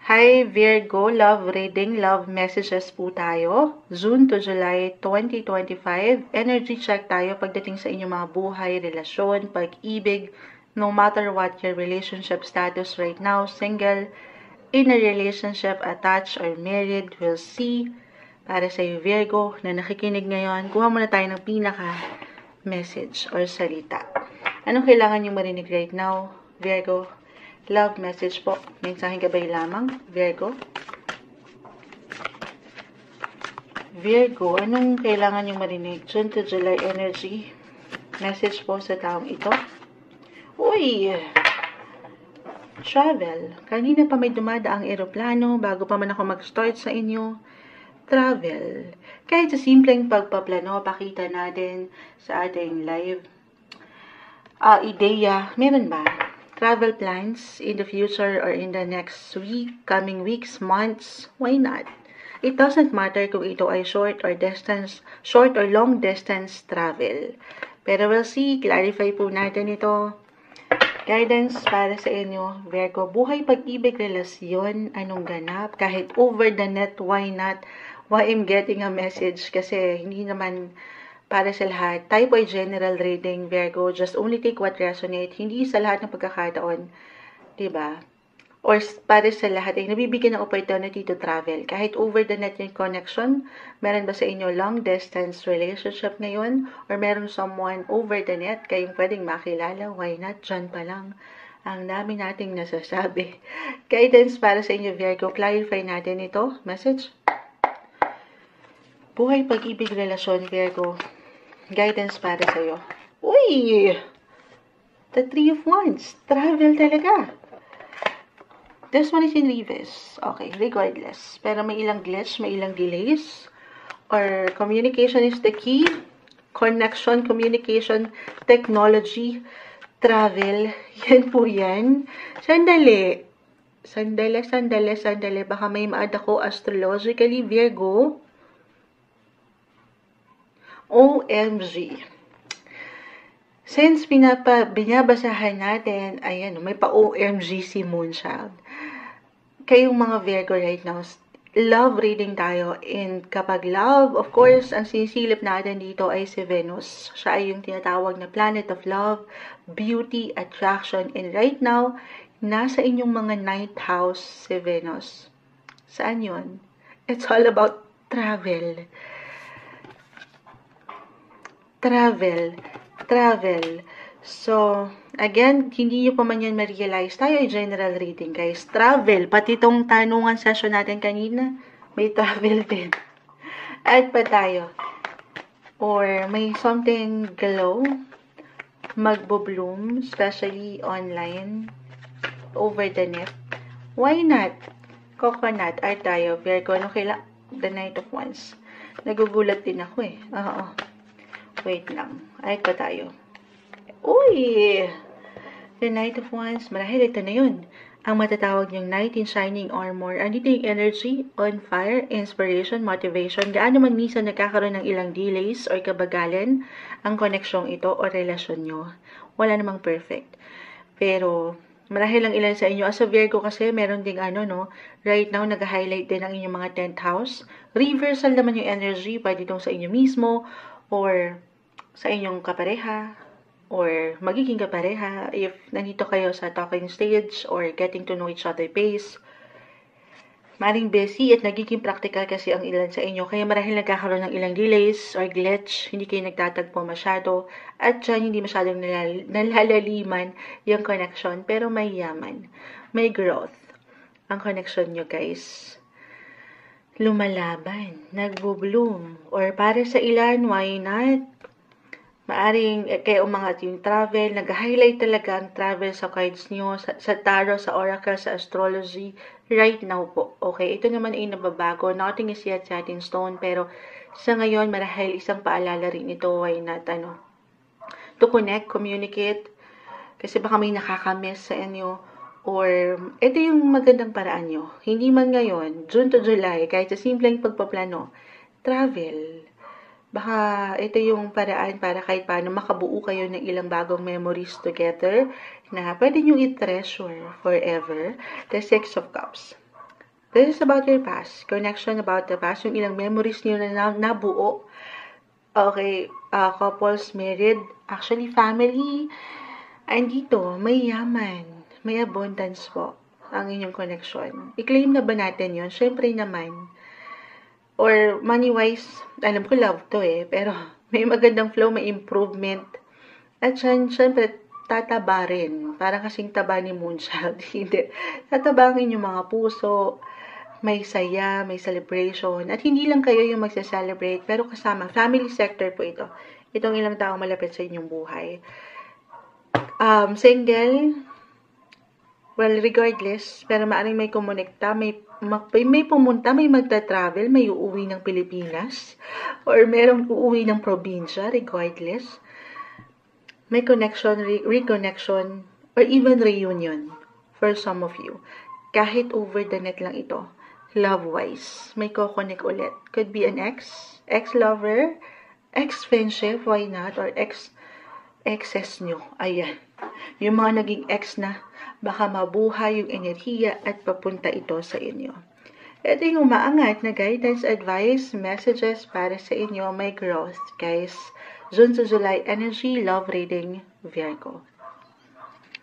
Hi Virgo, love reading, love messages po tayo. June to July 2025. Energy check tayo pagdating sa inyong mga buhay, relasyon, pag-ibig, no matter what your relationship status right now, single, in a relationship, attached, or married, we'll see. Para sa iyo Virgo na nakikinig ngayon, kuha muna tayo ng pinaka-message or salita. Anong kailangan nyo marinig right now, Virgo? Love message po. Mensaheng gabay lamang, Virgo. Virgo, anong kailangan yung marinig? June to July energy. Message po sa taong ito. Uy! Travel. Kanina pa may dumadaang eroplano bago pa man ako mag-start sa inyo. Travel. Kahit sa simpleng pagpaplano, pakita natin sa ating live ideya. Meron ba? Travel plans in the future or in the next week, coming weeks, months, why not? It doesn't matter kung ito ay short or long distance travel. Pero we'll see, clarify po natin ito. Guidance para sa inyo, Virgo. Buhay, pag-ibig, relasyon, anong ganap? Kahit over the net, why not? Why I'm getting a message? Kasi hindi naman para sa lahat. Tayo po ay general reading, Virgo. Just only take what resonate. Hindi sa lahat ng pagkakataon. Diba? Or para sa lahat ay nabibigyan ng opportunity to travel. Kahit over the net yung connection, meron ba sa inyo long distance relationship ngayon? Or meron someone over the net kayong pwedeng makilala? Why not? Diyan pa lang. Ang dami nating nasasabi. Guidance para sa inyo, Virgo. Clarify natin ito. Message. Buhay, pag-ibig, relasyon, Virgo. Guidance para sa'yo. Uy! The Three of Wands. Travel talaga. This one is in reverse. Okay, regardless. Pero may ilang glitch, may ilang delays. Or communication is the key. Connection, communication, technology, travel. Yan po yan. Sandali. Sandali. Baka may maad ako astrologically, Virgo. OMG. Since binabasahan natin, ayan, may pa-OMG si Moonchild. Kayong mga Virgo right now, love reading tayo. And kapag love, of course, ang sinisilip natin dito ay si Venus. Siya ay yung tinatawag na planet of love, beauty, attraction. And right now, nasa inyong mga 9th house si Venus. Saan yun? It's all about travel. Travel. So, again, hindi nyo pa man yan ma-realize. Tayo ay general reading, guys. Travel. Pati itong tanungan session natin kanina, may travel din. Add pa tayo. Or may something glow, magbo-bloom, especially online, over the net. Why not? Coconut. Add tayo. Virgo, ano the Knight of Wands. Nagugulat din ako eh. Oo. Wait lang. Ay pa tayo. Uy! The Knight of Wands. Marahil ito na yun. Ang matatawag niyong Knight in Shining Armor. Andito yung energy, on fire, inspiration, motivation. Gaano man minsan nagkakaroon ng ilang delays or kabagalan ang koneksyong ito o relasyon nyo. Wala namang perfect. Pero, marahil lang ilan sa inyo. As a Virgo kasi, meron ding right now, nag-highlight din ang inyong mga 10th house. Reversal naman yung energy. Pwede itong sa inyo mismo or sa inyong kapareha or magiging kapareha if nandito kayo sa talking stage or getting to know each other pace. Maring busy at nagiging practical kasi ang ilan sa inyo kaya marahil nagkakaroon ng ilang delays or glitch, hindi kayo nagtatagpo masyado at dyan hindi masyadong nalalaliman yung connection pero may yaman, may growth ang connection nyo guys. Lumalaban, nagbo-bloom or para sa ilan, why not? Maaring kayo umangat yung travel, nag-highlight talaga ang travel sa cards nyo, sa tarot, sa oracle, sa astrology, right now po. Okay, ito naman ay nababago, nothing is yet set in stone, pero sa ngayon, marahil isang paalala rin ito, why not, to connect, communicate, kasi baka may nakakamiss sa inyo, or ito yung magandang paraan nyo. Hindi man ngayon, June to July, kahit sa simpleng pagpaplano, travel. Baka ito yung paraan para kahit paano makabuo kayo ng ilang bagong memories together na pwede nyo i-treasure forever. The Six of Cups. This is about your past. Connection about the past. Yung ilang memories niyo na nabuo. Okay, couples, married, actually family. Andito, may yaman. May abundance po ang inyong connection. I-claim na ba natin yun? Syempre naman. Or money-wise, alam ko love to pero may magandang flow, may improvement. At syempre, tataba rin. Parang kasing taba ni Moonchild. Hindi. Tataba ang inyong mga puso, may saya, may celebration. At hindi lang kayo yung magsa-celebrate, pero kasama, family sector po ito. Itong ilang taong malapit sa inyong buhay. Single, well, regardless, pero maaaring may kumonekta, may pumunta, may magta-travel, may uuwi ng Pilipinas, or merong uuwi ng probinsya, regardless. May connection, reconnection, or even reunion for some of you. Kahit over the net lang ito, love-wise, may ko-connect ulit. Could be an ex-lover, ex-friendship, why not, or exes nyo. Ayan. Yung mga naging ex na, baka mabuhay yung enerhiya at papunta ito sa inyo. Ito yung umaangat na guidance, advice, messages para sa inyo, may growth, guys. June to July energy, love reading, Virgo.